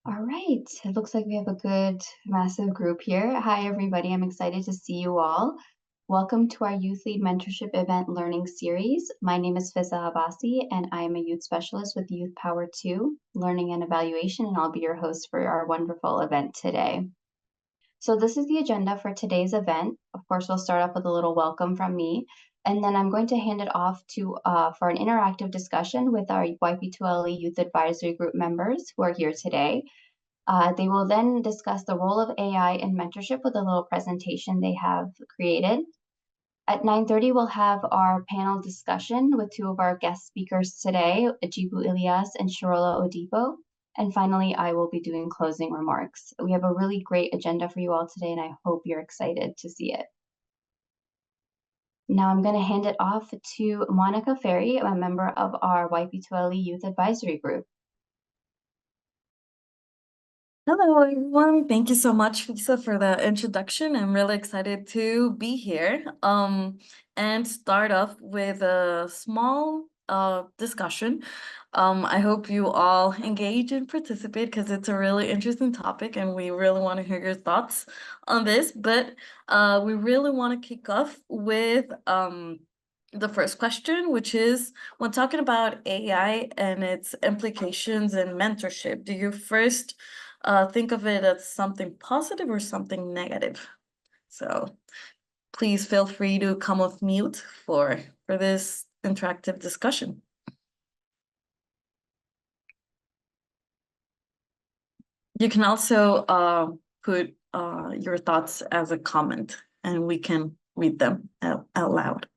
All right, it looks like we have a good, massive group here. Hi, everybody. I'm excited to see you all. Welcome to our Youth Lead Mentorship Event Learning Series. My name is Fiza Abbasi, and I am a youth specialist with Youth Power 2, Learning and Evaluation, and I'll be your host for our wonderful event today. So this is the agenda for today's event. Of course, we'll start off with a little welcome from me, and then I'm going to hand it off to for an interactive discussion with our YP2LE Youth Advisory Group members who are here today. They will then discuss the role of AI in mentorship with a little presentation they have created. At 9:30, we'll have our panel discussion with two of our guest speakers today, Jibu Elias and Sharola Odipo. And finally, I will be doing closing remarks. We have a really great agenda for you all today, and I hope you're excited to see it. Now I'm going to hand it off to Monica Ferry, a member of our YP2LE Youth Advisory Group. Hello, everyone. Thank you so much, Lisa, for the introduction. I'm really excited to be here and start off with a small discussion. I hope you all engage and participate because it's a really interesting topic and we really want to hear your thoughts on this. But we really want to kick off with the first question, which is when talking about AI and its implications in mentorship, do you first think of it as something positive or something negative? So please feel free to come off mute for this interactive discussion. You can also put your thoughts as a comment and we can read them out loud.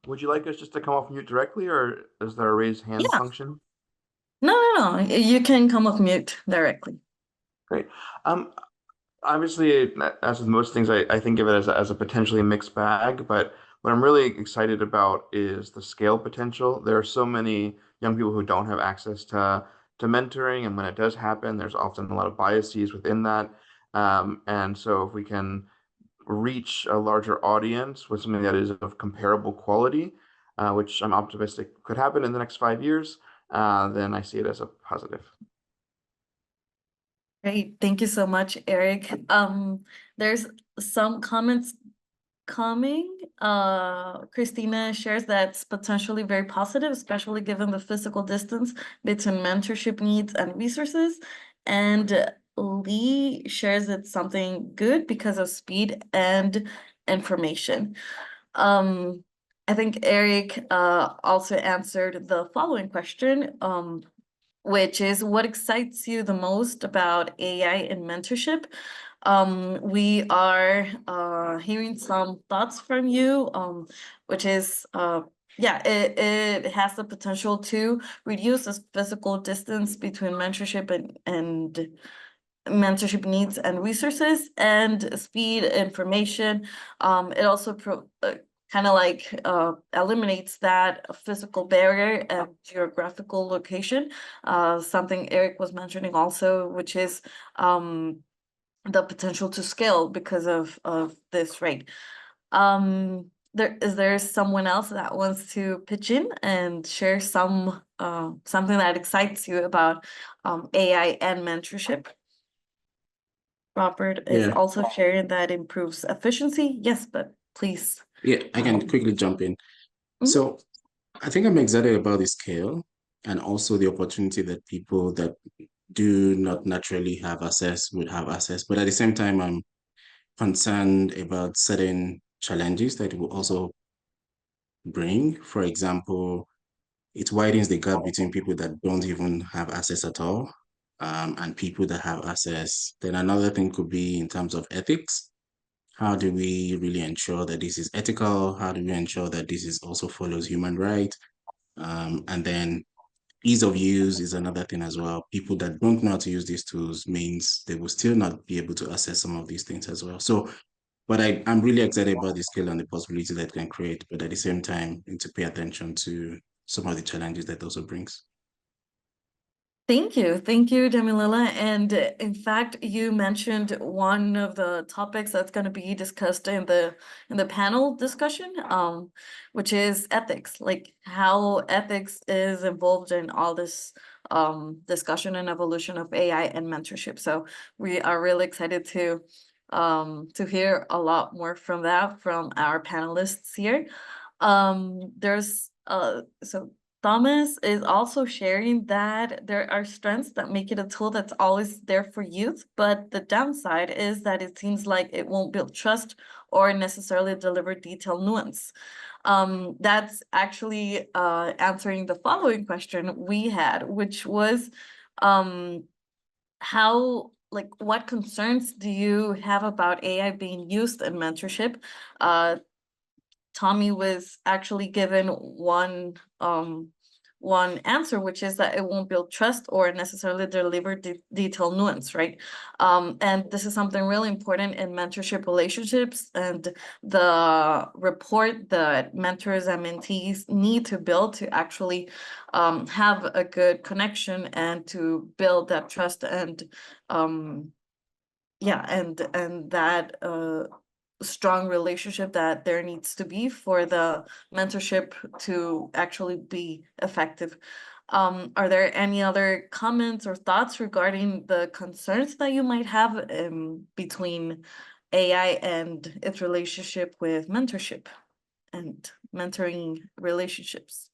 Would you like us just to come off mute directly, or is there a raise hand function? No. You can come off mute directly. Great. Obviously, as with most things, I think of it as a potentially mixed bag, but what I'm really excited about is the scale potential. There are so many young people who don't have access to mentoring, and when it does happen, there's often a lot of biases within that. And so if we can reach a larger audience with something that is of comparable quality, which I'm optimistic could happen in the next 5 years, then I see it as a positive. Great, thank you so much, Eric. There's some comments coming. Christina shares that's potentially very positive, especially given the physical distance between mentorship needs and resources. And Lee shares it's something good because of speed and information. I think Eric also answered the following question, which is what excites you the most about AI in mentorship? We are hearing some thoughts from you, which is it has the potential to reduce the physical distance between mentorship and mentorship needs and resources and speed information. It also kind of like eliminates that physical barrier and geographical location, something Eric was mentioning also, which is the potential to scale because of this, right? Is there someone else that wants to pitch in and share some something that excites you about AI and mentorship? Robert is also sharing that improves efficiency. Yes, but please. Yeah, I can quickly jump in. So I think I'm excited about the scale and also the opportunity that people that do not naturally have access would have access. But at the same time, I'm concerned about certain challenges that it will also bring. For example, it widens the gap between people that don't even have access at all and people that have access. Then another thing could be in terms of ethics. How do we really ensure that this is ethical? How do we ensure that this is also follows human rights? And then ease of use is another thing as well. People that don't know how to use these tools means they will still not be able to access some of these things as well. So, but I'm really excited about the scale and the possibility that it can create, but at the same time, need to pay attention to some of the challenges that also brings. Thank you, Jamilila. And in fact, you mentioned one of the topics that's going to be discussed in the panel discussion, which is ethics, like how ethics is involved in all this discussion and evolution of AI and mentorship. So we are really excited to hear a lot more from that from our panelists here. There's so Thomas is also sharing that there are strengths that make it a tool that's always there for youth, but the downside is that it seems like it won't build trust or necessarily deliver detailed nuance. That's actually answering the following question we had, which was what concerns do you have about AI being used in mentorship? Tommy was actually given one answer, which is that it won't build trust or necessarily deliver detailed nuance, right? And this is something really important in mentorship relationships, and the rapport that mentors and mentees need to build to actually have a good connection and to build that trust and that strong relationship that there needs to be for the mentorship to actually be effective. Are there any other comments or thoughts regarding the concerns that you might have between AI and its relationship with mentorship and mentoring relationships?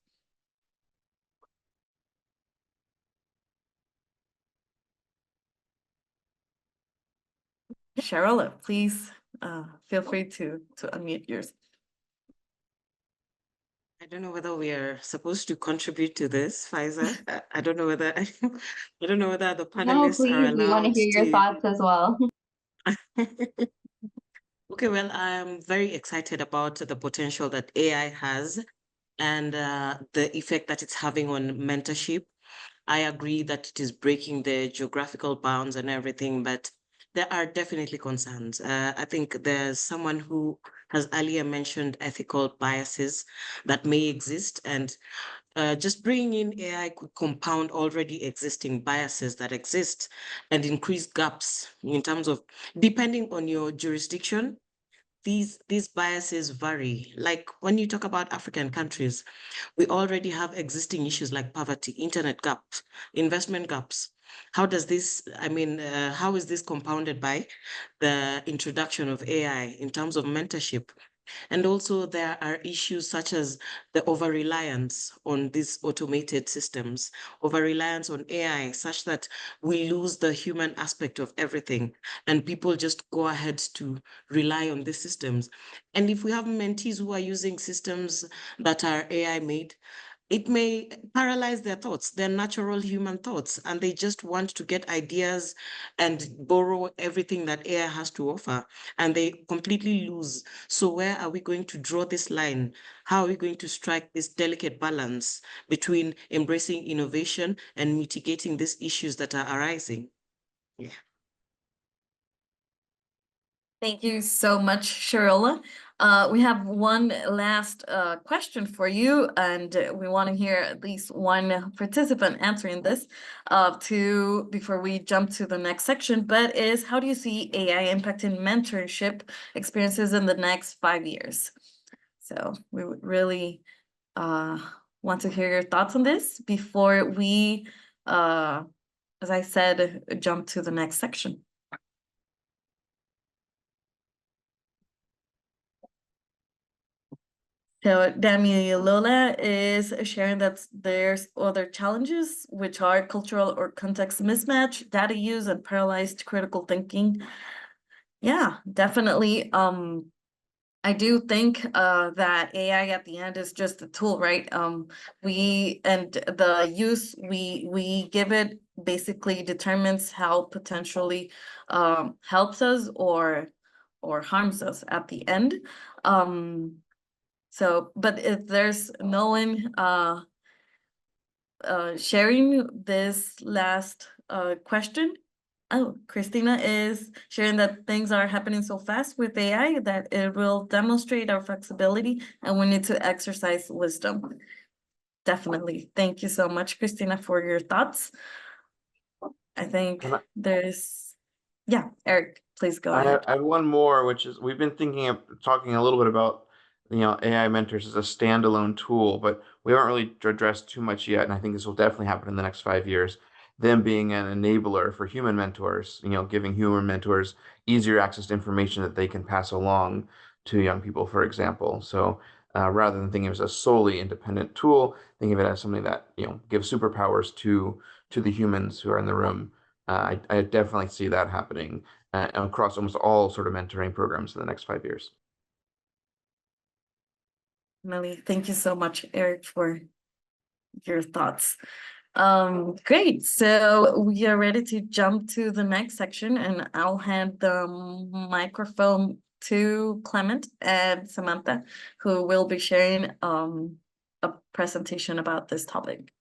Sharola, please feel free to unmute yours. I don't know whether we are supposed to contribute to this, Faiza. I don't know whether I don't know whether the No, panelists are please, we want to allowed hear your to. thoughts as well. Okay, well, I'm very excited about the potential that AI has and the effect that it's having on mentorship. I agree that it is breaking the geographical bounds and everything, but there are definitely concerns. I think there's someone who has earlier mentioned ethical biases that may exist, and just bringing in AI could compound already existing biases that exist and increase gaps in terms of, depending on your jurisdiction, these biases vary. Like when you talk about African countries, we already have existing issues like poverty, internet gaps, investment gaps. How does this, how is this compounded by the introduction of AI in terms of mentorship? And also there are issues such as the over-reliance on these automated systems, over-reliance on AI, such that we lose the human aspect of everything and people just go ahead to rely on these systems. And if we have mentees who are using systems that are AI made, it may paralyze their thoughts, their natural human thoughts, and they just want to get ideas and borrow everything that AI has to offer, and they completely lose. So where are we going to draw this line? How are we going to strike this delicate balance between embracing innovation and mitigating these issues that are arising? Yeah. Thank you so much, Sharola. We have one last question for you, and we want to hear at least one participant answering this before we jump to the next section, but is how do you see AI impacting mentorship experiences in the next 5 years? So we would really want to hear your thoughts on this before we, as I said, jump to the next section. So Lola is sharing that there's other challenges, which are cultural or context mismatch, data use, and paralyzed critical thinking. Yeah, definitely. I do think that AI at the end is just a tool, right? The use we give it basically determines how potentially helps us or harms us at the end. So, but if there's no one sharing this last question, Christina is sharing that things are happening so fast with AI that it will demonstrate our flexibility and we need to exercise wisdom. Definitely. Thank you so much, Christina, for your thoughts. I think And yeah, Eric, please go I ahead. have one more, which is we've been talking a little bit about, AI mentors as a standalone tool, but we haven't really addressed too much yet. And I think this will definitely happen in the next 5 years. Them being an enabler for human mentors, giving human mentors easier access to information that they can pass along to young people, for example. So rather than thinking of it as a solely independent tool, think of it as something that, gives superpowers to the humans who are in the room. I definitely see that happening across almost all sort of mentoring programs in the next 5 years. Melly, thank you so much, Eric, for your thoughts. Great. So we are ready to jump to the next section, and I'll hand the microphone to Clement and Samantha, who will be sharing a presentation about this topic.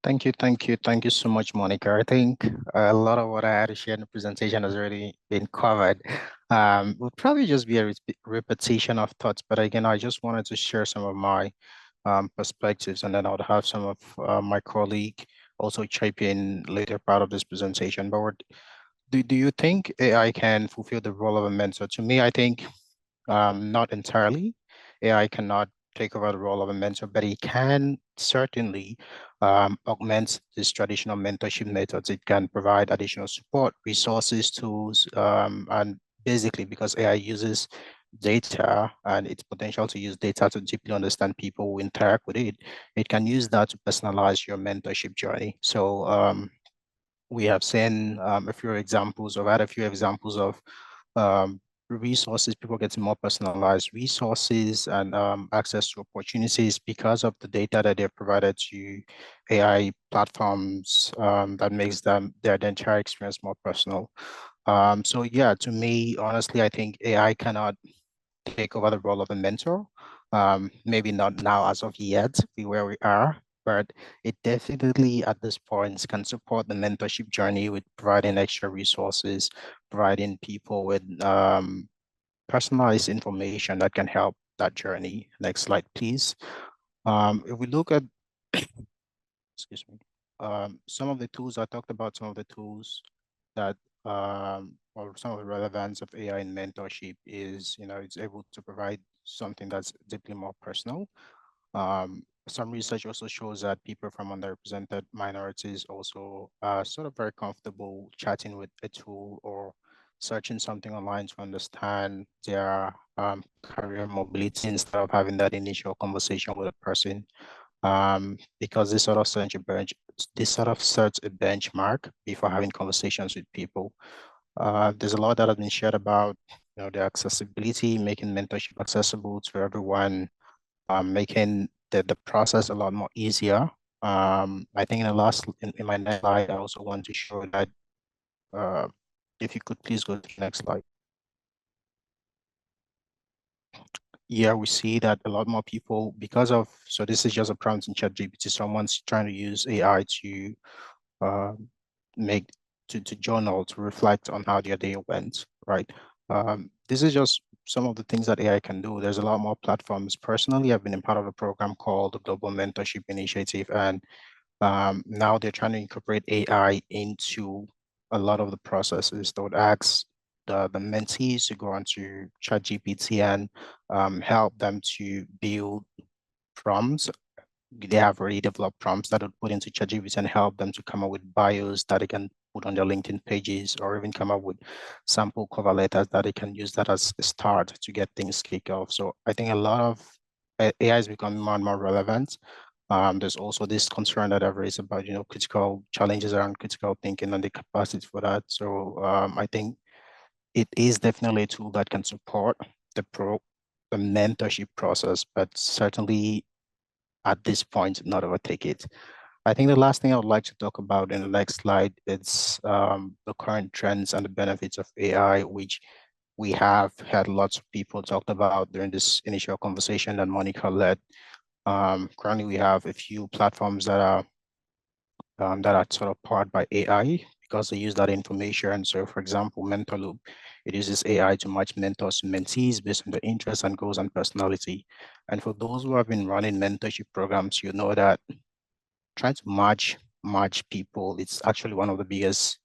Thank you so much, Monica. I think a lot of what I had to share in the presentation has already been covered. Will probably just be a repetition of thoughts, but again, I just wanted to share some of my perspectives, and then I would have some of my colleague also chime in later part of this presentation. But do you think AI can fulfill the role of a mentor? To me, I think not entirely. AI cannot take over the role of a mentor, but it can certainly augment these traditional mentorship methods. It can provide additional support, resources, tools, and basically because AI uses data and its potential to use data to deeply understand people who interact with it, it can use that to personalize your mentorship journey. So we have seen a few examples, or had a few examples of um, resources, people getting more personalized resources and access to opportunities because of the data that they've provided to AI platforms that makes their entire experience more personal. So yeah, to me, honestly, I think AI cannot take over the role of a mentor. Maybe not now as of yet, where we are, but it definitely at this point can support the mentorship journey with providing extra resources, providing people with personalized information that can help that journey. Next slide, please. If we look at, excuse me, some of the tools, I talked about some of the tools that or some of the relevance of AI in mentorship is, it's able to provide something that's deeply more personal. Some research also shows that people from underrepresented minorities also are sort of very comfortable chatting with a tool or searching something online to understand their career mobility instead of having that initial conversation with a person. Because this sort of sets a benchmark before having conversations with people. There's a lot that has been shared about, the accessibility, making mentorship accessible to everyone, making the process a lot more easier. I think in my next slide, I also want to show that, if you could please go to the next slide. Yeah, we see that a lot more people, so this is just a prompt in ChatGPT, someone's trying to use AI to uh, make, to journal, to reflect on how their day went, right? This is just some of the things that AI can do. There's a lot more platforms. Personally, I've been a part of a program called the Global Mentorship Initiative, and now they're trying to incorporate AI into a lot of the processes. They would ask the mentees to go onto ChatGPT and help them to build prompts. They have already developed prompts that would put into ChatGPT and help them to come up with bios that they can put on their LinkedIn pages, or even come up with sample cover letters that they can use that as a start to get things kicked off. So I think a lot of AI is becoming more and more relevant. There's also this concern that I've raised about, critical challenges around critical thinking and the capacity for that. So I think it is definitely a tool that can support the mentorship process, but certainly at this point, not overtake it. I think the last thing I would like to talk about in the next slide is the current trends and the benefits of AI, which we have had lots of people talked about during this initial conversation that Monica led. Currently, we have a few platforms that are sort of powered by AI because they use that information. So, for example, Mentor Loop, it uses AI to match mentors to mentees based on their interests and goals and personality. And for those who have been running mentorship programs, you know that trying to merge people. It's actually one of the biggest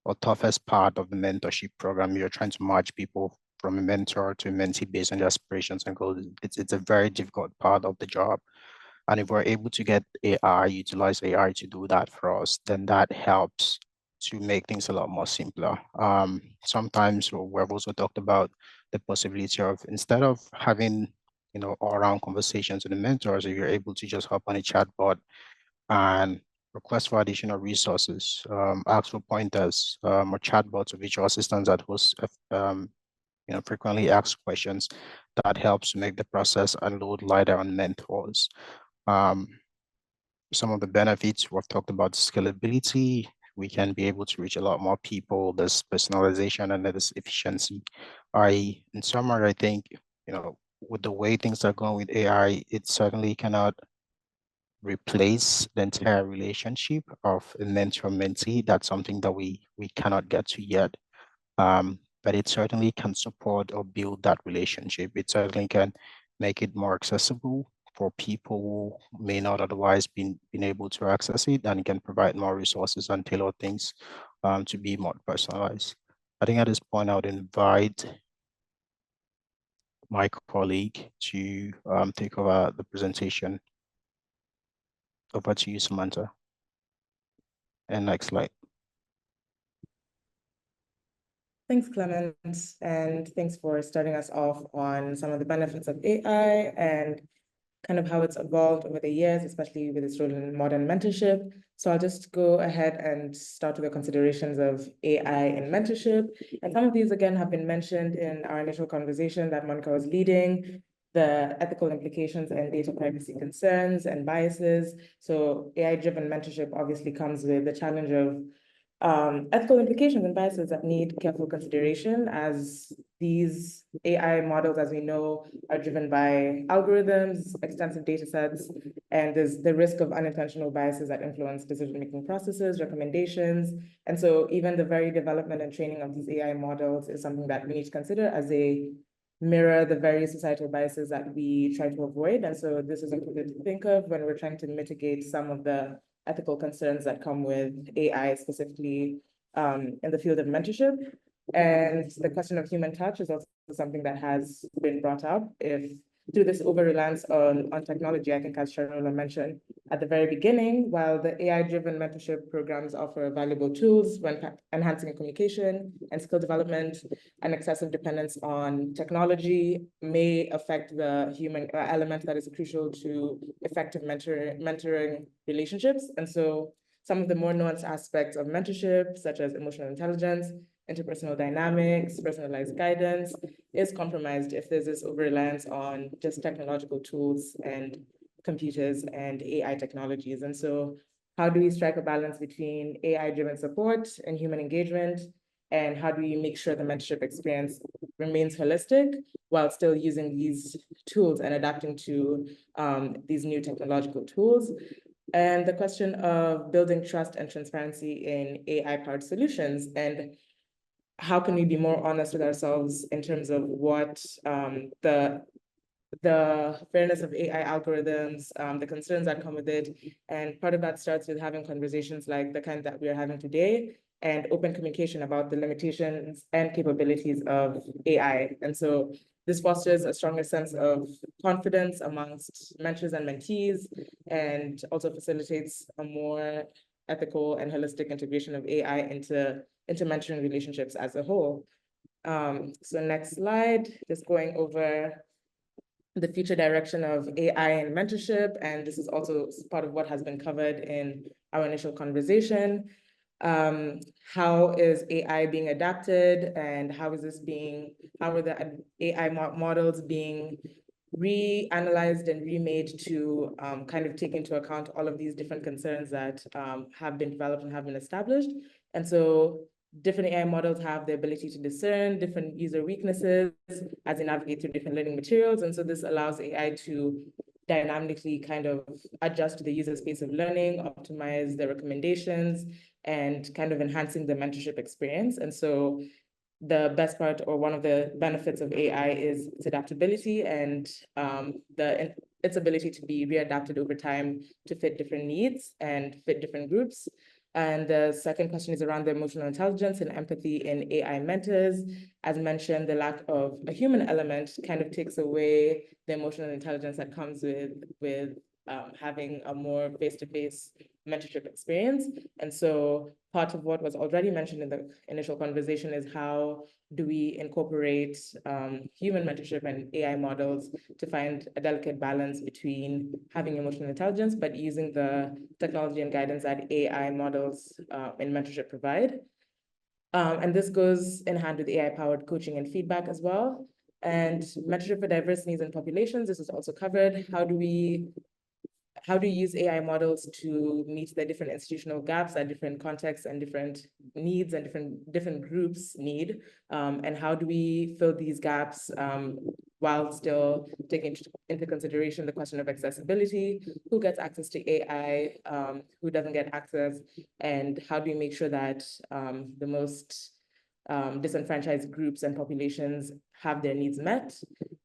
or toughest part of the mentorship program. You're trying to merge people from a mentor to a mentee based on their aspirations and goals. It's a very difficult part of the job. And if we're able to get AI, utilize AI to do that for us, then that helps to make things a lot more simpler. Sometimes we've also talked about the possibility of, instead of having, all-around conversations with the mentors, if you're able to just hop on a chatbot and request for additional resources, ask for pointers, or chatbots or virtual assistants that host frequently asked questions, that helps to make the process a load lighter on mentors. Some of the benefits we've talked about: scalability. We can be able to reach a lot more people. There's personalization and there's efficiency. In summary, I think, with the way things are going with AI, it certainly cannot replace the entire relationship of a mentor-mentee. That's something that we cannot get to yet. But it certainly can support or build that relationship. It certainly can make it more accessible for people who may not otherwise been able to access it, and can provide more resources and tailor things to be more personalized. I think at this point, I would invite my colleague to take over the presentation. Over to you, Samantha. And next slide. Thanks, Clement, and thanks for starting us off on some of the benefits of AI and kind of how it's evolved over the years, especially with its role in modern mentorship. So I'll just go ahead and start with the considerations of AI in mentorship. And some of these, again, have been mentioned in our initial conversation that Monica was leading: the ethical implications and data privacy concerns and biases. So AI-driven mentorship obviously comes with the challenge of ethical implications and biases that need careful consideration, as these AI models, as we know, are driven by algorithms, extensive data sets, and there's the risk of unintentional biases that influence decision-making processes, recommendations. And so even the very development and training of these AI models is something that we need to consider as they mirror the various societal biases that we try to avoid. And so this is important to think of when we're trying to mitigate some of the ethical concerns that come with AI, specifically in the field of mentorship. And the question of human touch is also something that has been brought up. If through this over-reliance on technology, I think, as Sharola mentioned at the very beginning, while the AI-driven mentorship programs offer valuable tools when enhancing communication and skill development, an excessive dependence on technology may affect the human element that is crucial to effective mentoring relationships. And so some of the more nuanced aspects of mentorship, such as emotional intelligence, interpersonal dynamics, personalized guidance, is compromised if there's this over-reliance on just technological tools and computers and AI technologies. And so how do we strike a balance between AI-driven support and human engagement? And how do we make sure the mentorship experience remains holistic while still using these tools and adapting to these new technological tools? And the question of building trust and transparency in AI-powered solutions, and how can we be more honest with ourselves in terms of what the fairness of AI algorithms, the concerns that come with it. And part of that starts with having conversations like the kind that we are having today, and open communication about the limitations and capabilities of AI. And so this fosters a stronger sense of confidence amongst mentors and mentees, and also facilitates a more ethical and holistic integration of AI into mentoring relationships as a whole. So next slide, just going over the future direction of AI and mentorship. And this is also part of what has been covered in our initial conversation. How is AI being adapted, and how are the AI models being reanalyzed and remade to kind of take into account all of these different concerns that have been developed and have been established? And so different AI models have the ability to discern different user weaknesses as they navigate through different learning materials. And so this allows AI to dynamically kind of adjust to the user space of learning, optimize the recommendations, and kind of enhancing the mentorship experience. And so the best part, or one of the benefits of AI, is its adaptability and the its ability to be readapted over time to fit different needs and fit different groups. And the second question is around the emotional intelligence and empathy in AI mentors. As mentioned, the lack of a human element kind of takes away the emotional intelligence that comes with having a more face-to-face mentorship experience. And so part of what was already mentioned in the initial conversation is how do we incorporate human mentorship and AI models to find a delicate balance between having emotional intelligence, but using the technology and guidance that AI models in mentorship provide. And this goes in hand with AI-powered coaching and feedback as well. And mentorship for diverse needs and populations, this is also covered. How do you use AI models to meet the different institutional gaps that different contexts and different needs and different groups need? And how do we fill these gaps while still taking into consideration the question of accessibility, who gets access to AI, who doesn't get access, and how do we make sure that the most disenfranchised groups and populations have their needs met?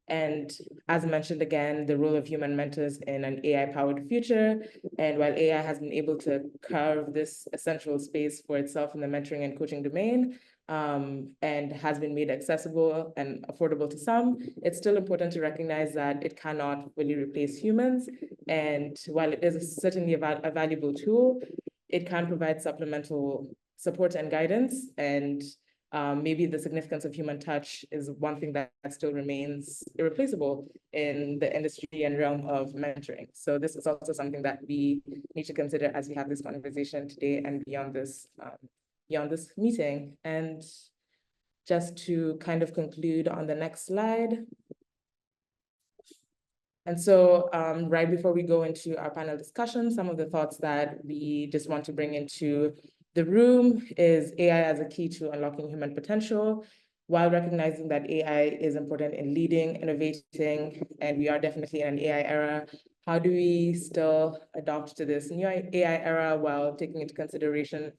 And as mentioned again, the role of human mentors in an AI-powered future. And while AI has been able to carve this essential space for itself in the mentoring and coaching domain, and has been made accessible and affordable to some, it's still important to recognize that it cannot fully replace humans. And while it is certainly a valuable tool, it can provide supplemental support and guidance. And maybe the significance of human touch is one thing that still remains irreplaceable in the industry and realm of mentoring. So this is also something that we need to consider as we have this conversation today and beyond this meeting. And just to kind of conclude on the next slide. And so right before we go into our panel discussion, some of the thoughts that we just want to bring into the room is AI as a key to unlocking human potential, while recognizing that AI is important in leading, innovating, and we are definitely in an AI era. How do we still adopt to this new AI era while taking into consideration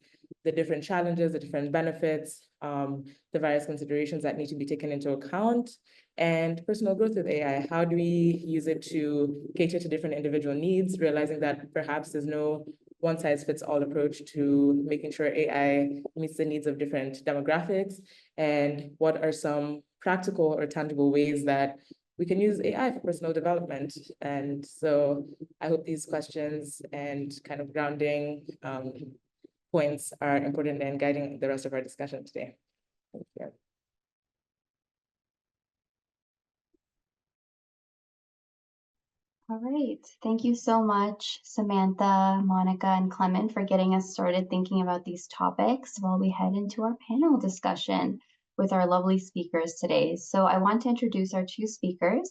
the different challenges, the different benefits, the various considerations that need to be taken into account, and personal growth with AI? How do we use it to cater to different individual needs, realizing that perhaps there's no one-size-fits-all approach to making sure AI meets the needs of different demographics? And what are some practical or tangible ways that we can use AI for personal development? And so I hope these questions and kind of grounding points are important in guiding the rest of our discussion today. Thank you. All right. Thank you so much, Samantha, Monica, and Clement, for getting us started thinking about these topics while we head into our panel discussion with our lovely speakers today. So I want to introduce our two speakers,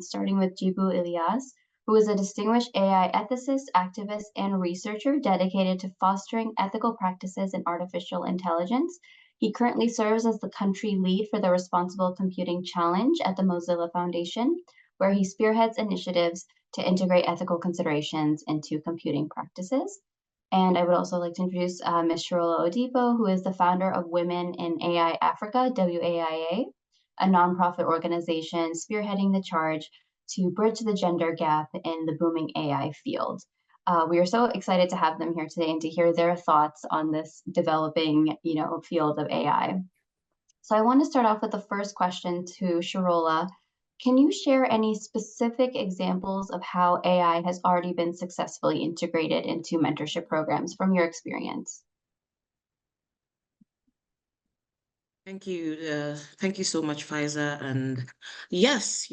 starting with Jibu Elias, who is a distinguished AI ethicist, activist, and researcher dedicated to fostering ethical practices in artificial intelligence. He currently serves as the country lead for the Responsible Computing Challenge at the Mozilla Foundation, where he spearheads initiatives to integrate ethical considerations into computing practices. And I would also like to introduce Ms. Sharola Odipo, who is the founder of Women in AI Africa, WAIA, a nonprofit organization spearheading the charge to bridge the gender gap in the booming AI field. We are so excited to have them here today and to hear their thoughts on this developing, field of AI. So I want to start off with the first question to Sharola. Can you share any specific examples of how AI has already been successfully integrated into mentorship programs from your experience? Thank you. Thank you so much, Faiza. And yes.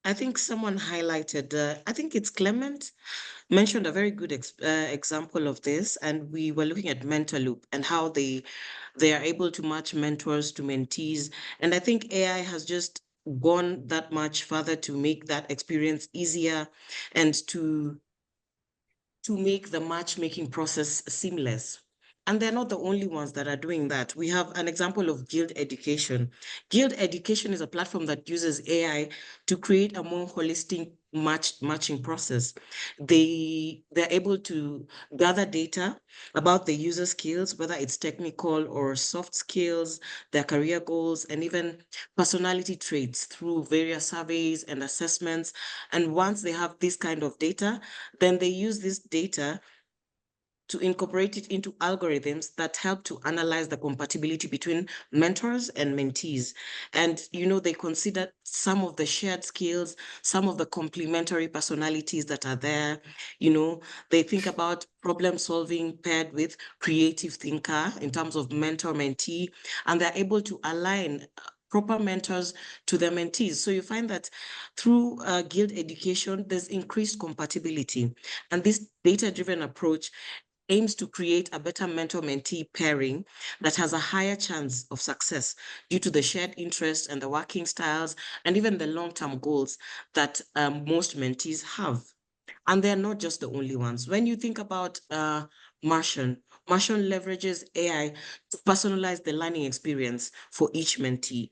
I think someone highlighted, I think it's Clement, mentioned a very good example of this. And we were looking at Mentor Loop and how they are able to match mentors to mentees. And I think AI has just gone that much further to make that experience easier and to make the matchmaking process seamless. And they're not the only ones that are doing that. We have an example of Guild Education. Guild Education is a platform that uses AI to create a more holistic matching process. They're able to gather data about the user skills, whether it's technical or soft skills, their career goals, and even personality traits through various surveys and assessments. And once they have this kind of data, then they use this data to incorporate it into algorithms that help to analyze the compatibility between mentors and mentees. And, they consider some of the shared skills, some of the complementary personalities that are there. They think about problem solving paired with creative thinker in terms of mentor-mentee, and they're able to align proper mentors to their mentees. So you find that through guild education, there's increased compatibility. And this data-driven approach aims to create a better mentor-mentee pairing that has a higher chance of success due to the shared interests and the working styles and even the long-term goals that most mentees have. And they're not just the only ones. When you think about Martian leverages AI to personalize the learning experience for each mentee.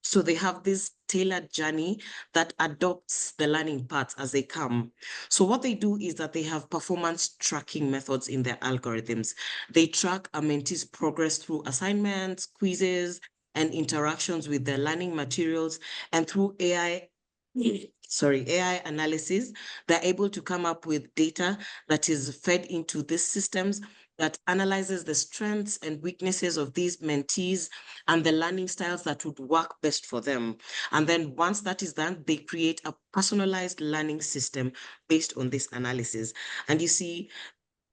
So they have this tailored journey that adopts the learning paths as they come. So what they do is that they have performance tracking methods in their algorithms. They track a mentee's progress through assignments, quizzes, and interactions with their learning materials. And through AI analysis, they're able to come up with data that is fed into these systems that analyzes the strengths and weaknesses of these mentees and the learning styles that would work best for them. And then once that is done, they create a personalized learning system based on this analysis. And you see,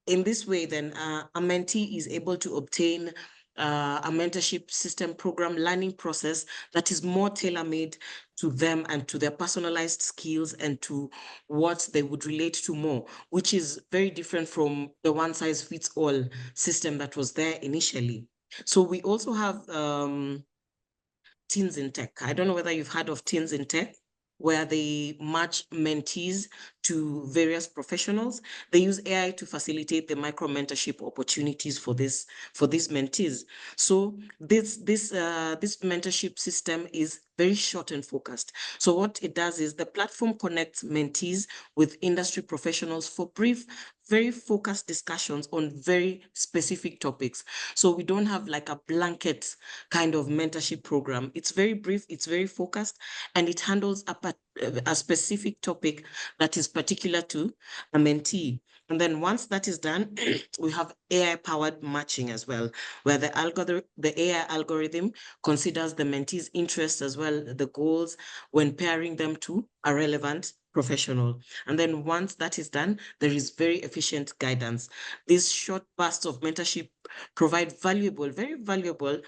in this way, then a mentee is able to obtain a mentorship system program learning process that is more tailor-made to them and to their personalized skills and to what they would relate to more, which is very different from the one-size-fits-all system that was there initially. So we also have Teens in Tech. I don't know whether you've heard of Teens in Tech, where they match mentees to various professionals. They use AI to facilitate the micro mentorship opportunities for these mentees. So this mentorship system is very short and focused. So what it does is the platform connects mentees with industry professionals for brief, very focused discussions on very specific topics. So we don't have like a blanket kind of mentorship program. It's very brief, it's very focused, and it handles a specific topic that is particular to a mentee. And then once that is done, we have AI-powered matching as well, where the AI algorithm considers the mentee's interests as well, the goals, when pairing them to a relevant professional. And then once that is done, there is very efficient guidance. These short bursts of mentorship provide very valuable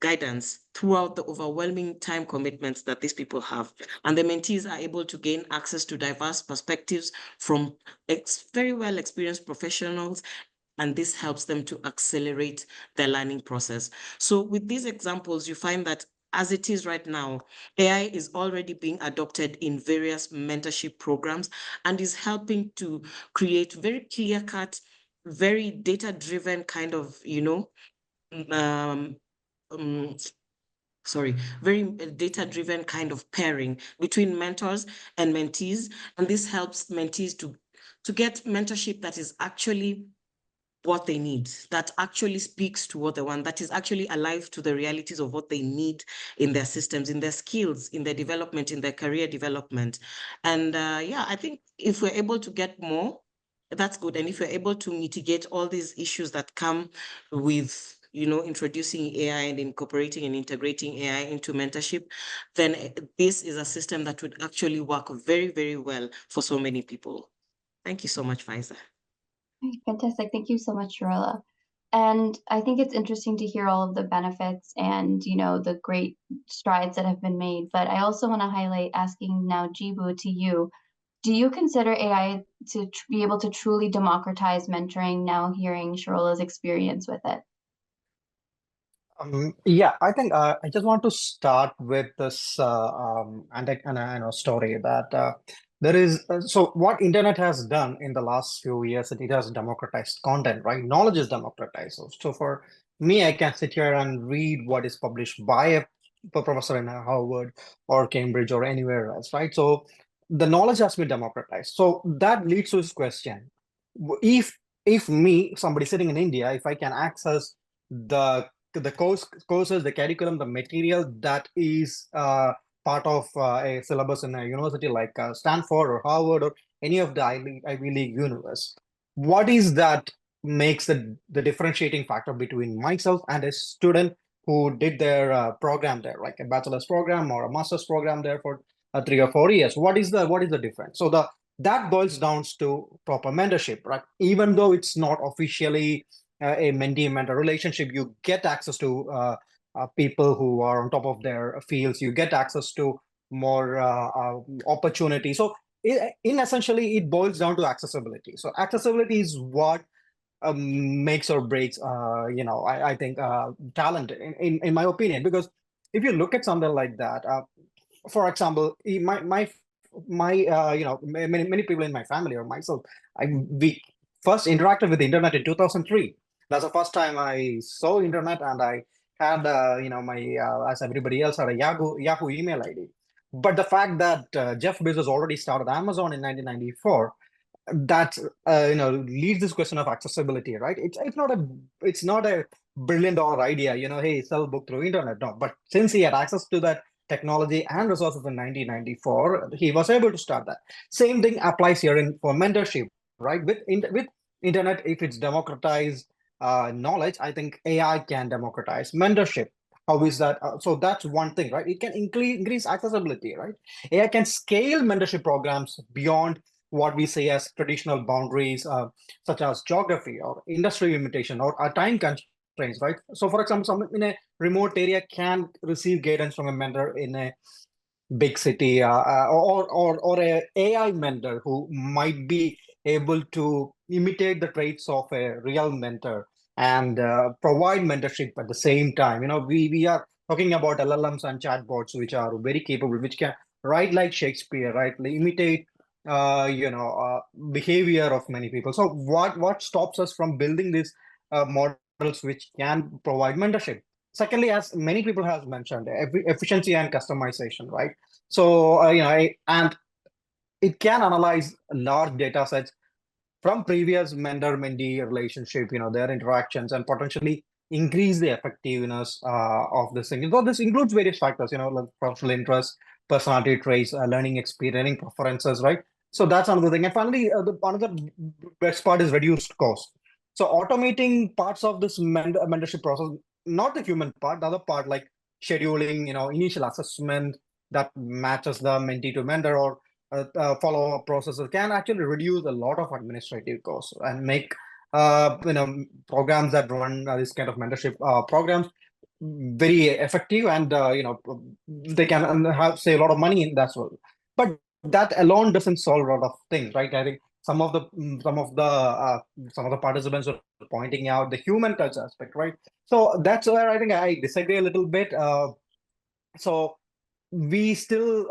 guidance throughout the overwhelming time commitments that these people have. And the mentees are able to gain access to diverse perspectives from very well experienced professionals, and this helps them to accelerate their learning process. So with these examples, you find that as it is right now, AI is already being adopted in various mentorship programs and is helping to create very clear-cut, very data-driven kind of, very data-driven kind of pairing between mentors and mentees. And this helps mentees to get mentorship that is actually what they need, that actually speaks to what they want, that is actually alive to the realities of what they need in their systems, in their skills, in their development, in their career development. And I think if we're able to get more, that's good. And if we're able to mitigate all these issues that come with introducing AI and incorporating and integrating AI into mentorship, then this is a system that would actually work very, very well for so many people. Thank you so much, Faiza. Fantastic. Thank you so much, Sharola. And I think it's interesting to hear all of the benefits and, the great strides that have been made. But I also want to highlight asking now, Jibu, to you, do you consider AI to be able to truly democratize mentoring now hearing Sharola's experience with it? Yeah, I think I just want to start with this story that there is so what internet has done in the last few years, it has democratized content, right? Knowledge is democratized. So for me, I can sit here and read what is published by a professor in Harvard or Cambridge or anywhere else, right? So the knowledge has been democratized. So that leads to this question. If me, somebody sitting in India, if I can access the courses, the curriculum, the material that is part of a syllabus in a university like Stanford or Harvard or any of the Ivy League universe, what is that makes the differentiating factor between myself and a student who did their program there, like a bachelor's program or a master's program there for 3 or 4 years? What is the difference? So that boils down to proper mentorship, right? Even though it's not officially a mentee-mentor relationship, you get access to people who are on top of their fields. You get access to more opportunity. So in essentially, it boils down to accessibility. So accessibility is what makes or breaks, I think talent, in my opinion, because if you look at something like that, for example, many people in my family or myself, we first interacted with the internet in 2003. That's the first time I saw internet, and I had my as everybody else had a Yahoo email ID. But the fact that Jeff Bezos already started Amazon in 1994, that leaves this question of accessibility, right? It's not a $1 billion idea, hey, sell book through internet. No, but since he had access to that technology and resources in 1994, he was able to start that. Same thing applies here for mentorship, right? With internet, if it's democratized knowledge, I think AI can democratize mentorship. How is that? So that's one thing, right? It can increase accessibility, right? AI can scale mentorship programs beyond what we say as traditional boundaries, such as geography or industry limitation or time constraints, right? So, for example, someone in a remote area can receive guidance from a mentor in a big city, or a AI mentor who might be able to imitate the traits of a real mentor and provide mentorship at the same time. We are talking about LLMs and chatbots, which are very capable, which can write like Shakespeare, right? Like imitate behavior of many people. So what stops us from building these models which can provide mentorship? Secondly, as many people have mentioned, efficiency and customization, right? So and it can analyze large data sets from previous mentor-mentee relationship, their interactions, and potentially increase the effectiveness of this thing. So this includes various factors, like personal interest, personality traits, learning experience, learning preferences, right? So that's another thing. And finally, another best part is reduced cost. So automating parts of this mentorship process, not the human part, the other part like scheduling, initial assessment that matches the mentee to mentor, or follow-up processes, can actually reduce a lot of administrative costs and make programs that run this kind of mentorship programs very effective, and they can save a lot of money in that. So, but that alone doesn't solve a lot of things, right? I think some of the participants are pointing out the human touch aspect, right? So that's where I think I disagree a little bit. So we still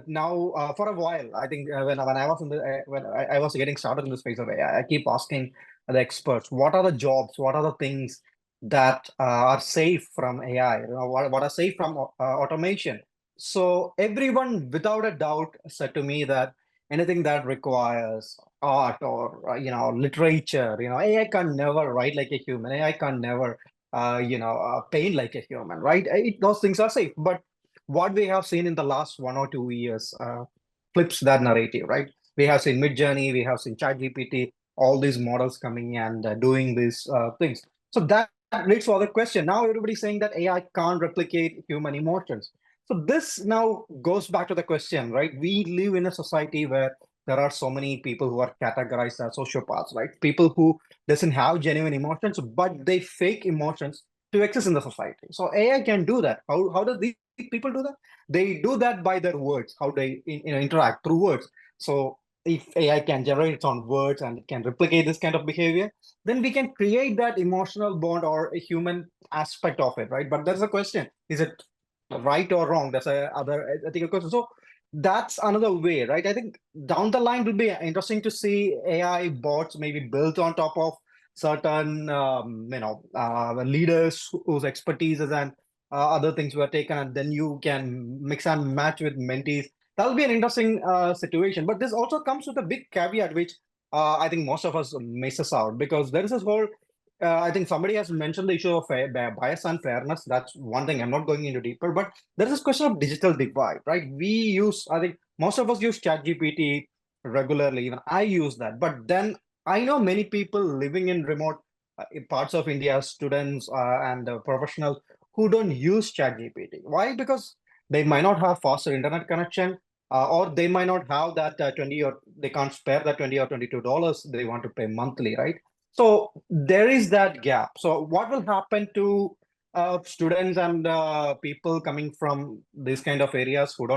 now for a while, I think when I was when I was getting started in the space of AI, I keep asking the experts, what are the jobs, what are the things that are safe from AI, what are safe from automation? So everyone without a doubt said to me that anything that requires art or literature, AI can never write like a human, AI can never paint like a human, right? Those things are safe. But what we have seen in the last 1 or 2 years flips that narrative, right? We have seen Midjourney, we have seen ChatGPT, all these models coming and doing these things. So that leads to other question. Now everybody's saying that AI can't replicate human emotions. So this now goes back to the question, right? We live in a society where there are so many people who are categorized as sociopaths, right? People who doesn't have genuine emotions, but they fake emotions to exist in the society. So AI can do that. How does these people do that? They do that by their words, how they interact through words. So if AI can generate its own words and it can replicate this kind of behavior, then we can create that emotional bond or a human aspect of it, right? But there's a question: is it right or wrong? That's a other ethical question. So that's another way, right? I think down the line will be interesting to see AI bots maybe built on top of certain leaders whose expertise and other things were taken, and then you can mix and match with mentees that'll be an interesting situation. But this also comes with a big caveat, which I think most of us misses out, because there is this whole. I think somebody has mentioned the issue of bias and fairness. That's one thing. I'm not going into deeper, but there is this question of digital divide, right? I think most of us use ChatGPT regularly. Even I use that. But then I know many people living in remote parts of India, students and professionals who don't use ChatGPT. Why? Because they might not have faster internet connection, or they might not have that 20 or they can't spare that $20 or $22 they want to pay monthly, right? So there is that gap. So what will happen to students and people coming from these kind of areas who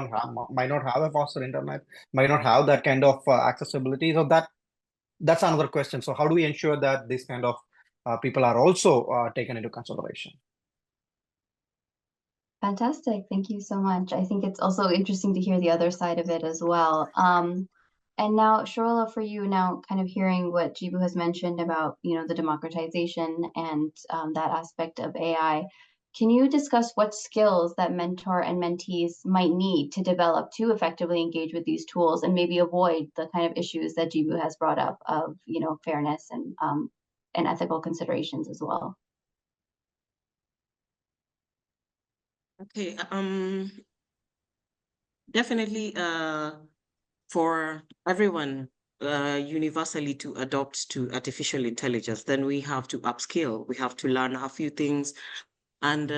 might not have a faster internet, might not have that kind of accessibility? So that's another question. So how do we ensure that these kind of people are also taken into consideration? Fantastic. Thank you so much. I think it's also interesting to hear the other side of it as well. And now, Sharola, for you now, kind of hearing what Jibu has mentioned about, the democratization and that aspect of AI, can you discuss what skills that mentor and mentees might need to develop to effectively engage with these tools and maybe avoid the kind of issues that Jibu has brought up of, fairness and ethical considerations as well? Okay, definitely for everyone universally to adopt to artificial intelligence, then we have to upskill. We have to learn a few things, and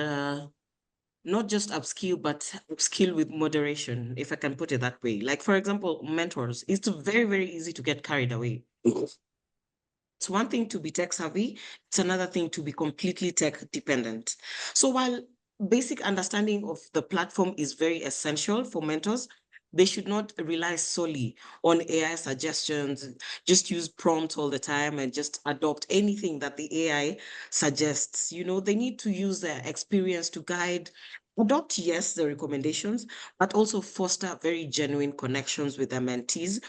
not just upskill, but upskill with moderation, if I can put it that way. Like, for example, mentors, it's very, very easy to get carried away. It's one thing to be tech savvy, it's another thing to be completely tech dependent. So while basic understanding of the platform is very essential for mentors, they should not rely solely on AI suggestions, just use prompts all the time and just adopt anything that the AI suggests. They need to use their experience to guide, adopt, yes, the recommendations, but also foster very genuine connections with their mentees.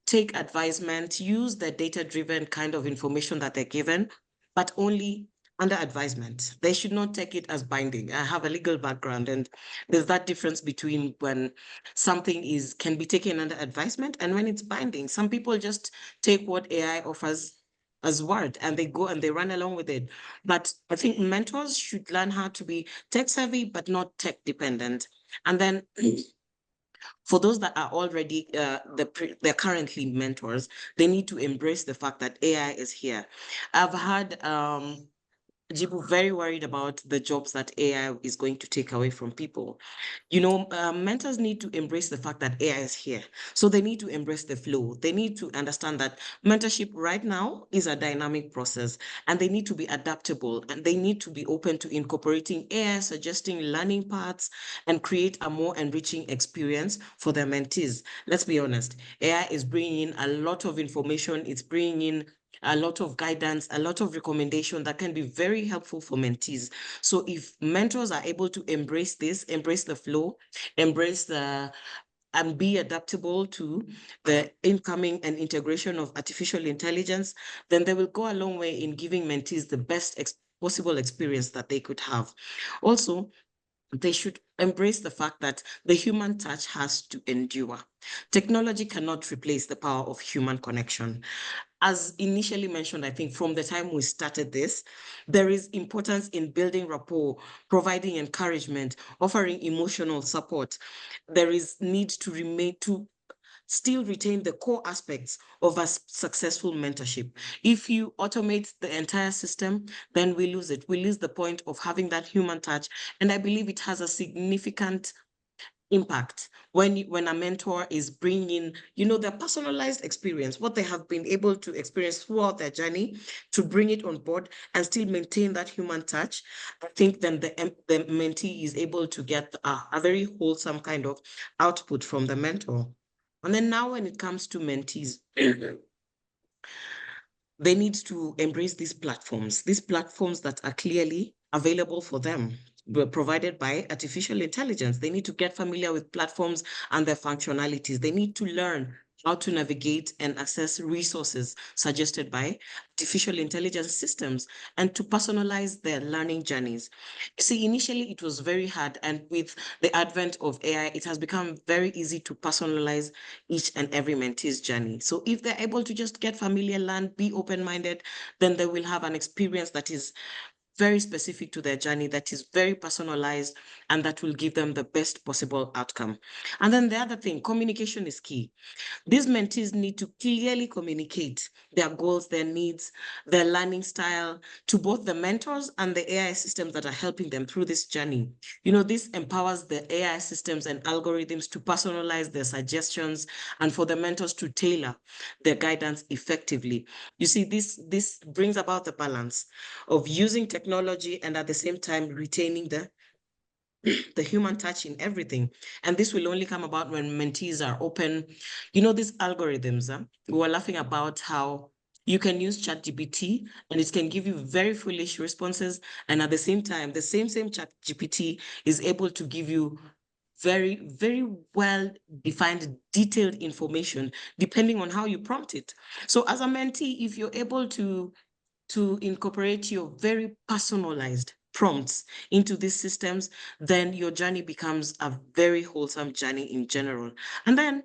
Take advisement, use the data-driven kind of information that they're given, but only under advisement. They should not take it as binding. I have a legal background, and there's that difference between when something can be taken under advisement and when it's binding. Some people just take what AI offers as word and they go and they run along with it. But I think mentors should learn how to be tech savvy, but not tech dependent. And then for those that are already, they're currently mentors, they need to embrace the fact that AI is here. I've heard Jibu very worried about the jobs that AI is going to take away from people. Mentors need to embrace the fact that AI is here. So they need to embrace the flow. They need to understand that mentorship right now is a dynamic process, and they need to be adaptable, and they need to be open to incorporating AI, suggesting learning paths, and create a more enriching experience for their mentees. Let's be honest, AI is bringing in a lot of information. It's bringing in a lot of guidance, a lot of recommendation that can be very helpful for mentees. So if mentors are able to embrace this, embrace the flow, and be adaptable to the incoming and integration of artificial intelligence, then they will go a long way in giving mentees the best possible experience that they could have. Also, they should embrace the fact that the human touch has to endure. Technology cannot replace the power of human connection. As initially mentioned, I think from the time we started this, there is importance in building rapport, providing encouragement, offering emotional support. There is need to still retain the core aspects of a successful mentorship. If you automate the entire system, then we lose it. We lose the point of having that human touch. And I believe it has a significant impact when a mentor is bringing their personalized experience, what they have been able to experience throughout their journey, to bring it on board and still maintain that human touch. I think then the mentee is able to get a very wholesome kind of output from the mentor. And then now when it comes to mentees, they need to embrace these platforms that are clearly available for them, provided by artificial intelligence. They need to get familiar with platforms and their functionalities. They need to learn how to navigate and access resources suggested by artificial intelligence systems, and to personalize their learning journeys. You see, initially it was very hard, and with the advent of AI, it has become very easy to personalize each and every mentee's journey. So if they're able to just get familiar, learn, be open-minded, then they will have an experience that is very specific to their journey, that is very personalized, and that will give them the best possible outcome. And then the other thing, communication is key. These mentees need to clearly communicate their goals, their needs, their learning style to both the mentors and the AI systems that are helping them through this journey. You know, this empowers the AI systems and algorithms to personalize their suggestions and for the mentors to tailor their guidance effectively. You see, this brings about the balance of using technology and at the same time retaining the human touch in everything. And this will only come about when mentees are open. You know, these algorithms, we were laughing about how you can use ChatGPT and it can give you very foolish responses. And at the same time, the same ChatGPT is able to give you very, very well defined, detailed information, depending on how you prompt it. So as a mentee, if you're able to incorporate your very personalized prompts into these systems, then your journey becomes a very wholesome journey in general. And then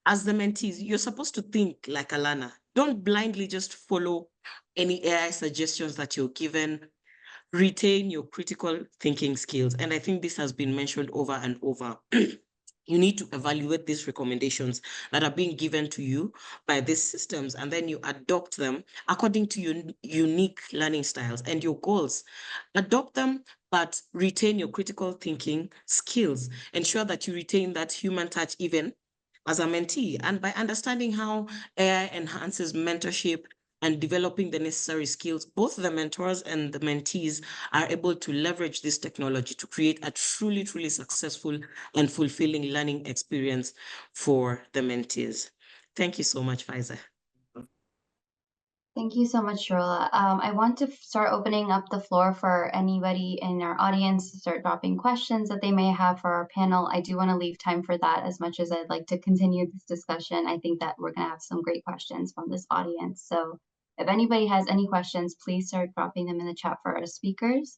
as the mentees, you're supposed to think like a learner. Don't blindly just follow any AI suggestions that you're given. Retain your critical thinking skills. And I think this has been mentioned over and over. You need to evaluate these recommendations that are being given to you by these systems, and then you adopt them according to your unique learning styles and your goals. Adopt them, but retain your critical thinking skills. Ensure that you retain that human touch even as a mentee. And by understanding how AI enhances mentorship and developing the necessary skills, both the mentors and the mentees are able to leverage this technology to create a truly, truly successful and fulfilling learning experience for the mentees. Thank you so much, Faiza. Thank you so much, Sharola. I want to start opening up the floor for anybody in our audience to start dropping questions that they may have for our panel. I do want to leave time for that as much as I'd like to continue this discussion. I think that we're going to have some great questions from this audience. So if anybody has any questions, please start dropping them in the chat for our speakers.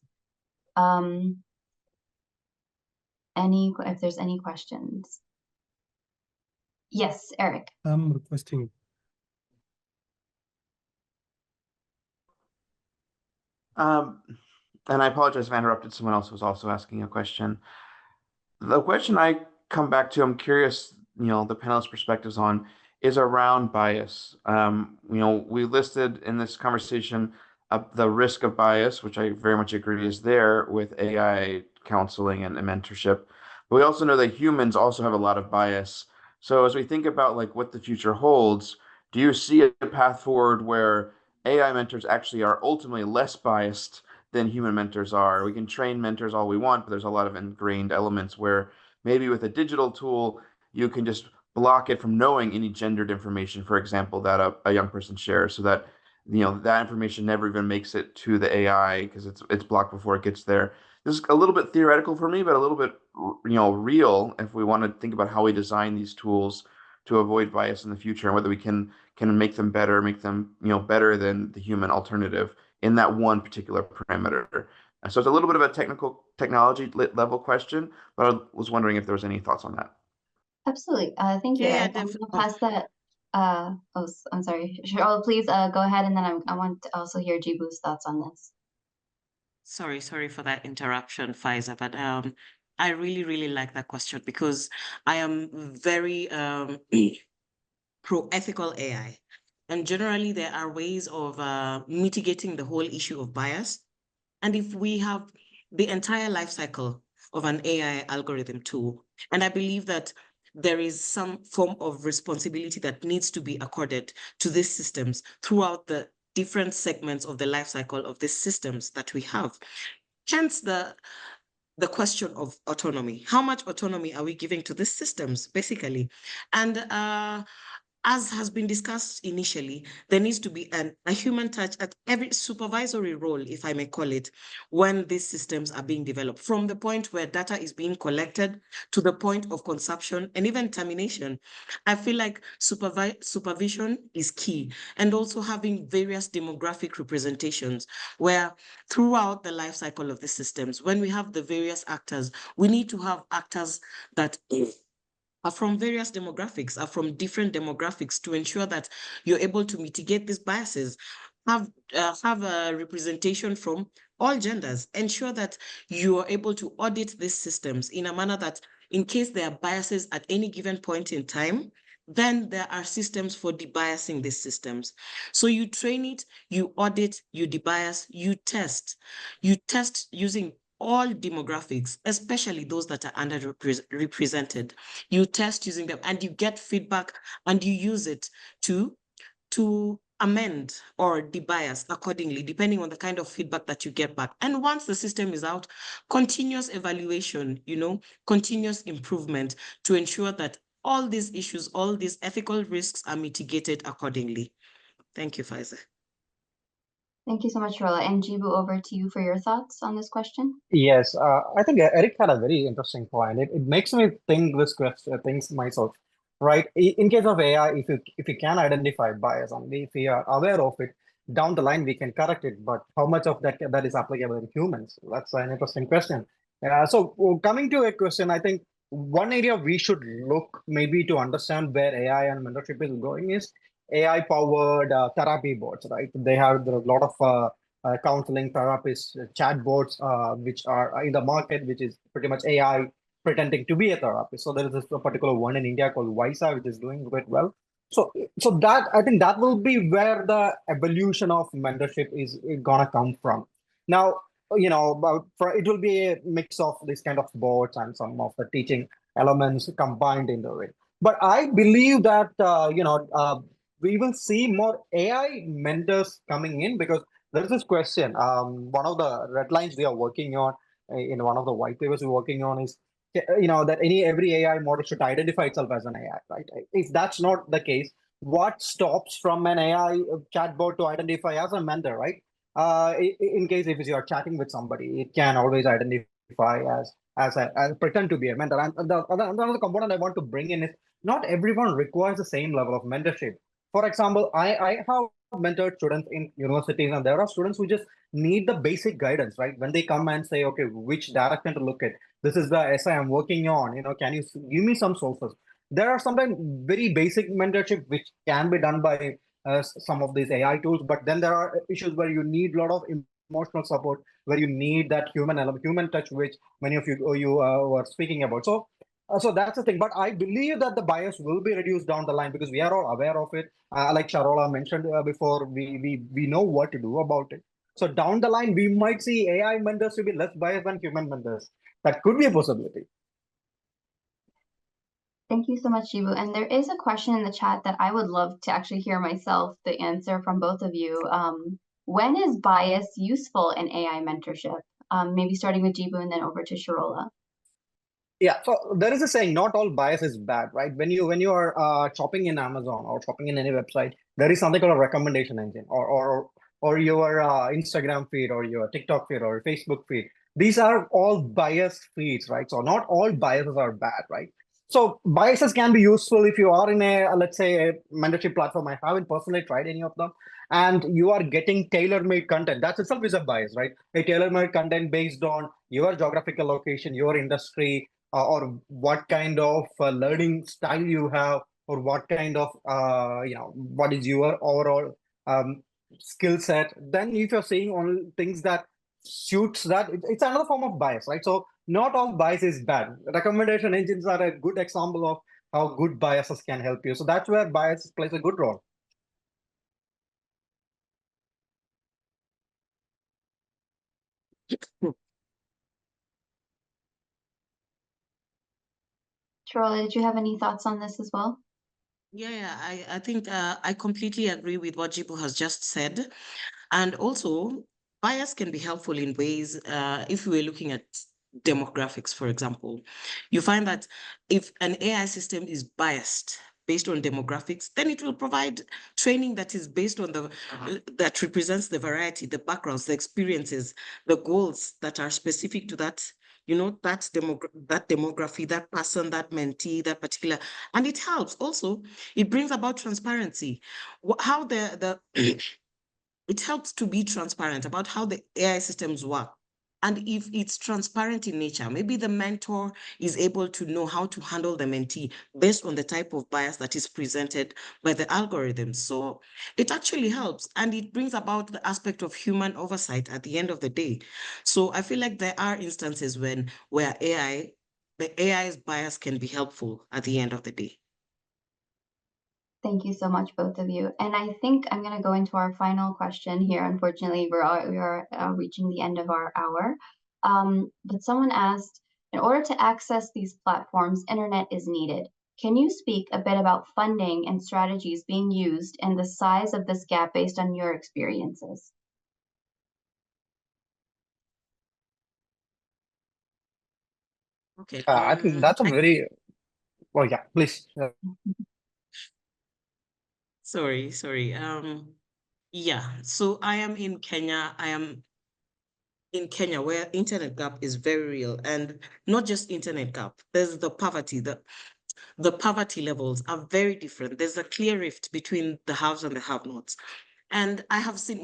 If there's any questions. Yes, Eric. I'm requesting. And I apologize if I interrupted someone else who was also asking a question. The question I come back to, I'm curious, the panelists' perspectives on, is around bias. We listed in this conversation the risk of bias, which I very much agree is there with AI counseling and mentorship. But we also know that humans also have a lot of bias. So as we think about like what the future holds, do you see a path forward where AI mentors actually are ultimately less biased than human mentors are? We can train mentors all we want, but there's a lot of ingrained elements where maybe with a digital tool, you can just block it from knowing any gendered information, for example, that a young person shares, so that that information never even makes it to the AI because it's blocked before it gets there. This is a little bit theoretical for me, but a little bit real if we want to think about how we design these tools to avoid bias in the future and whether we can make them better, make them better than the human alternative in that one particular parameter. So it's a little bit of a technology level question, but I was wondering if there was any thoughts on that. Absolutely. Thank you, Yeah, Eric. I'm going to pass that. I'm sorry. Sharola, please go ahead, and then I want to also hear Jibu's thoughts on this. Sorry for that interruption, Faiza, but I really, really like that question because I am very pro-ethical AI. And generally, there are ways of mitigating the whole issue of bias. And if we have the entire life cycle of an AI algorithm tool, and I believe that there is some form of responsibility that needs to be accorded to these systems throughout the different segments of the life cycle of these systems that we have. Hence the question of autonomy. How much autonomy are we giving to these systems, basically? And as has been discussed initially, there needs to be a human touch at every supervisory role, if I may call it, when these systems are being developed, from the point where data is being collected to the point of consumption and even termination. I feel like supervision is key, and also having various demographic representations where throughout the life cycle of the systems, when we have the various actors, we need to have actors that are from various demographics, are from different demographics, to ensure that you're able to mitigate these biases, have a representation from all genders, ensure that you are able to audit these systems in a manner that in case there are biases at any given point in time, then there are systems for debiasing these systems. So you train it, you audit, you debias, you test using all demographics, especially those that are underrepresented. You test using them and you get feedback and you use it to amend or debias accordingly, depending on the kind of feedback that you get back. And once the system is out, continuous evaluation, continuous improvement to ensure that all these issues, all these ethical risks are mitigated accordingly. Thank you, Faiza. Thank you so much, Sharola. And Jibu, over to you for your thoughts on this question. Yes, I think Eric had a very interesting point. It makes me think this question, things myself, right? In case of AI, if you can identify bias and if we are aware of it, down the line we can correct it. But how much of that is applicable in humans? That's an interesting question. So coming to a question, I think one area we should look maybe to understand where AI and mentorship is going is AI-powered therapy boards, right? There are a lot of counseling therapists, chatbots, which are in the market, which is pretty much AI pretending to be a therapist. So there is this particular one in India called YSA, which is doing quite well. So that I think that will be where the evolution of mentorship is gonna come from. Now, it will be a mix of this kind of bots and some of the teaching elements combined into it. But I believe that we will see more AI mentors coming in because there is this question. One of the red lines we are working on in one of the white papers we're working on is, that every AI model should identify itself as an AI, right? If that's not the case, what stops from an AI chatbot to identify as a mentor, right? In case if you are chatting with somebody, it can always identify as pretend to be a mentor. And another component I want to bring in is not everyone requires the same level of mentorship. For example, I have mentored students in universities, and there are students who just need the basic guidance, right? When they come and say, okay, which direction to look at? This is the essay I'm working on. Can you give me some sources? There are sometimes very basic mentorship which can be done by some of these AI tools, but then there are issues where you need a lot of emotional support, where you need that human element, human touch, which many of you were speaking about. So that's the thing. But I believe that the bias will be reduced down the line because we are all aware of it. Like Sharola mentioned before, we know what to do about it. So down the line, we might see AI mentors to be less biased than human mentors. That could be a possibility. Thank you so much, Jibu. And there is a question in the chat that I would love to actually hear myself the answer from both of you. When is bias useful in AI mentorship? Maybe starting with Jibu and then over to Sharola. Yeah, so there is a saying, not all bias is bad, right? When you are shopping in Amazon or shopping in any website, there is something called a recommendation engine or your Instagram feed or your TikTok feed or Facebook feed. These are all biased feeds, right? So not all biases are bad, right? So biases can be useful if you are in let's say, a mentorship platform. I haven't personally tried any of them, and you are getting tailor-made content. That itself is a bias, right? A tailor-made content based on your geographical location, your industry, or what kind of learning style you have, or what kind of what is your overall skill set. Then if you're saying only things that suits that, it's another form of bias, right? So not all bias is bad. Recommendation engines are a good example of how good biases can help you. So that's where bias plays a good role. Sharola, did you have any thoughts on this as well? Yeah, I think I completely agree with what Jibu has just said. And also, bias can be helpful in ways, if we were looking at demographics, for example, you find that if an AI system is biased based on demographics, then it will provide training that is based on that represents the variety, the backgrounds, the experiences, the goals that are specific to that, that demography, that person, that mentee, that particular, and it helps also. It brings about transparency. How it helps to be transparent about how the AI systems work. And if it's transparent in nature, maybe the mentor is able to know how to handle the mentee based on the type of bias that is presented by the algorithm. So it actually helps, and it brings about the aspect of human oversight at the end of the day. So I feel like there are instances where the AI's bias can be helpful at the end of the day. Thank you so much, both of you. And I think I'm going to go into our final question here. Unfortunately, we are reaching the end of our hour. But someone asked, in order to access these platforms, internet is needed. Can you speak a bit about funding and strategies being used and the size of this gap based on your experiences? Okay. I think that's a very, well, yeah, please. Sorry. Yeah, so I am in Kenya. Where internet gap is very real, and not just internet gap. There's the poverty. The poverty levels are very different. There's a clear rift between the haves and the have-nots. And I have seen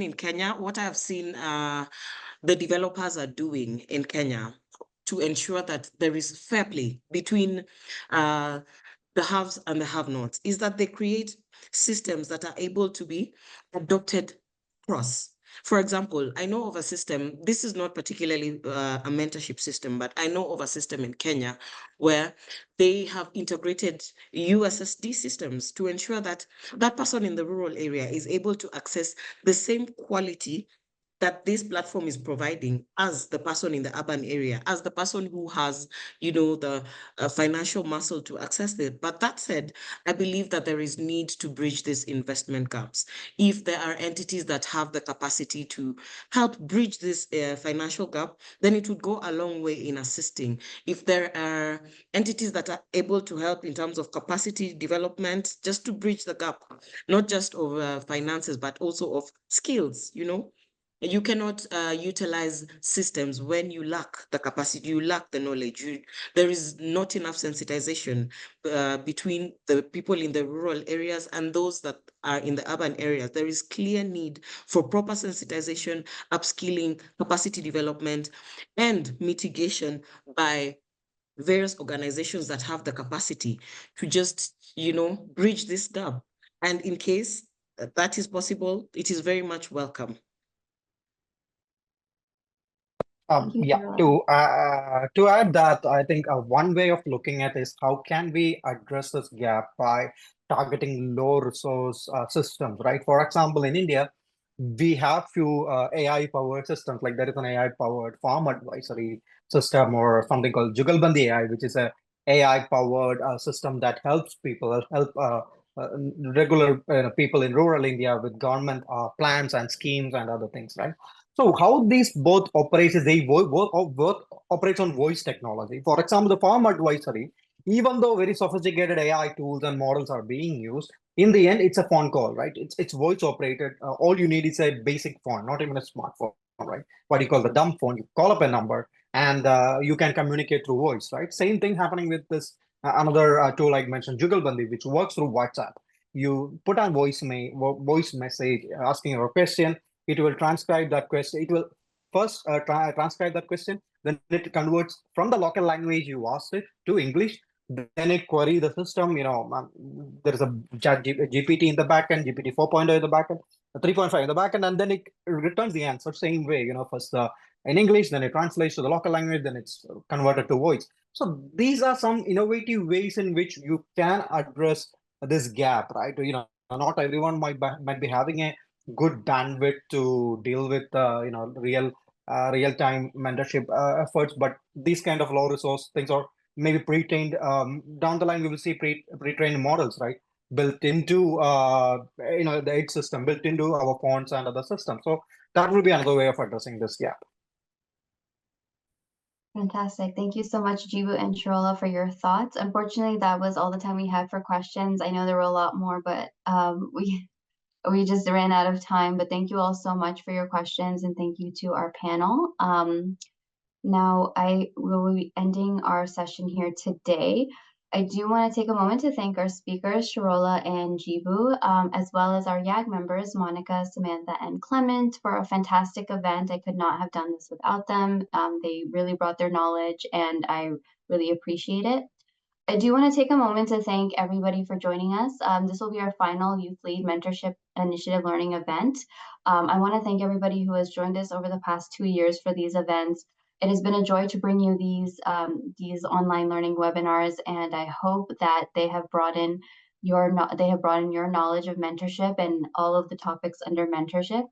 in Kenya, what I have seen the developers are doing in Kenya to ensure that there is fair play between the haves and the have-nots is that they create systems that are able to be adopted across. For example, I know of a system, this is not particularly a mentorship system, but I know of a system in Kenya where they have integrated USSD systems to ensure that that person in the rural area is able to access the same quality that this platform is providing as the person in the urban area, as the person who has, the financial muscle to access it. But that said, I believe that there is need to bridge these investment gaps. If there are entities that have the capacity to help bridge this financial gap, then it would go a long way in assisting. If there are entities that are able to help in terms of capacity development, just to bridge the gap, not just of finances, but also of skills, You cannot utilize systems when you lack the capacity, you lack the knowledge. There is not enough sensitization between the people in the rural areas and those that are in the urban areas. There is clear need for proper sensitization, upskilling, capacity development, and mitigation by various organizations that have the capacity to just, bridge this gap. And in case that is possible, it is very much welcome. Yeah, to add that, I think one way of looking at is how can we address this gap by targeting low resource systems, right? For example, in India, we have few AI powered systems, like there is an AI powered farm advisory system or something called Jugalbandi AI, which is a AI powered system that helps people help regular people in rural India with government plans and schemes and other things, right? So how these both operates is they both operates on voice technology. For example, the farm advisory, even though very sophisticated AI tools and models are being used, in the end, it's a phone call, right? It's voice operated. All you need is a basic phone, not even a smartphone, right? What you call the dumb phone. You call up a number and you can communicate through voice, right? Same thing happening with this another tool I mentioned, Jugalbandi, which works through WhatsApp. You put on voice message asking your question. It will transcribe that question. It will first transcribe that question, then it converts from the local language you asked it to English. Then it query the system. There is a GPT in the backend, GPT 4.0 in the backend, 3.5 in the backend, and then it returns the answer same way. First in English, then it translates to the local language, then it's converted to voice. So these are some innovative ways in which you can address this gap, right? Not everyone might be having a good bandwidth to deal with real-time mentorship efforts, but these kind of low resource things are maybe pre-trained. Down the line we will see pre-trained models, right, built into the age system, built into our phones and other systems. So that will be another way of addressing this gap. Fantastic. Thank you so much, Jibu and Sharola, for your thoughts. Unfortunately, that was all the time we had for questions. I know there were a lot more, but we just ran out of time. But thank you all so much for your questions, and thank you to our panel. Now I will be ending our session here today. I do want to take a moment to thank our speakers, Sharola and Jibu, as well as our YAG members, Monica, Samantha, and Clement, for a fantastic event. I could not have done this without them. They really brought their knowledge, and I really appreciate it. I do want to take a moment to thank everybody for joining us. This will be our final Youth Lead Mentorship Initiative Learning event. I want to thank everybody who has joined us over the past 2 years for these events. It has been a joy to bring you these online learning webinars, and I hope that they have brought in your knowledge of mentorship and all of the topics under mentorship.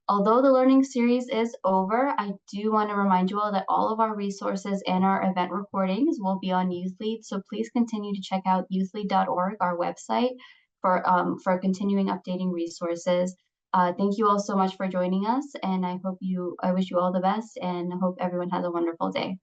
Although the learning series is over, I do want to remind you all that all of our resources and our event recordings will be on YouthLead, so please continue to check out youthlead.org, our website, for continuing updating resources. Thank you all so much for joining us, and I wish you all the best and hope everyone has a wonderful day.